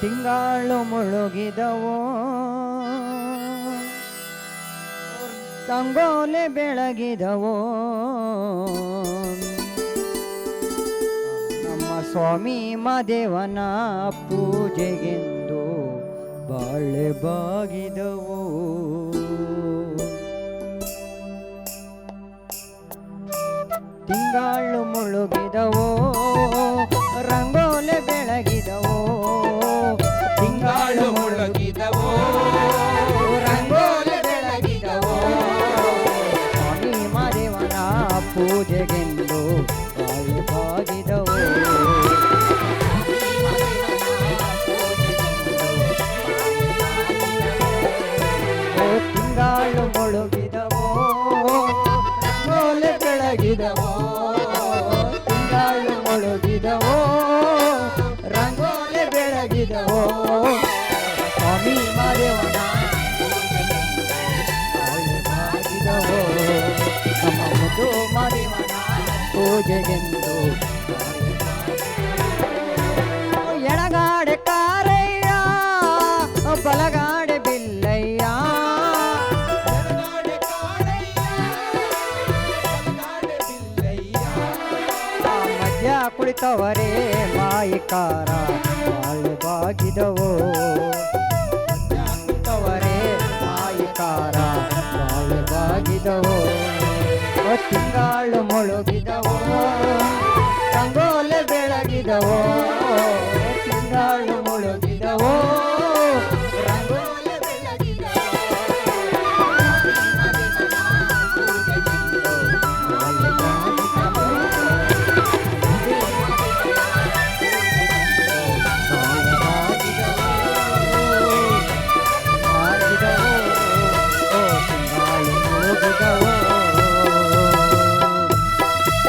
ತಿಂಗಾಳು ಮುಳುಗಿದವೋ ರಂಗೋಲೆ ಬೆಳಗಿದವೋ ನಮ್ಮ ಸ್ವಾಮಿ ಮಾದೇವನ ಪೂಜೆಗೆಂದು ಬಾಳೆ ಬಾಗಿದವೋ ತಿಂಗಾಳು ಮುಳುಗಿದವೋ ರಂಗೋಲೆ ಬೆಳಗಿದವೋ ತಿಂಗಾಳು ಮುಳುಗಿದವೋ ರಂಗೋಲೆ ಬೆಳಗಿದವೋ ಸ್ವಾಮಿ ಮಾದೇವನ ಪೂಜೆಗೆಂದು ಬಾಳೆ ಬಾಗಿದವೋ ತಿಂಗಾಳು ಮುಳುಗಿದವೋ ರಂಗೋಲೆ ಬೆಳಗಿದವೋ ತಿಂಗಾಳು ಮುಳುಗಿದವೋ ರಂಗೋಲೆ ಬೆಳಗಿದವೋ ಸ್ವಾಮಿ ಮಾದೇವನ ಬಾಳೆ ಬಾಗಿದವೋ ನಮ್ಮ ಮುದ್ದು ಮಾದೇವನ ಪೂಜೆಗೆಂದು ಎಡಗಾಡೆ ಕಾರಯ್ಯ ಬಲಗಾಡೆ ಬಿಲ್ಲಯ್ಯ ಮಧ್ಯ ಕುಳಿತವರೇ ಮಾಯಿಕಾರ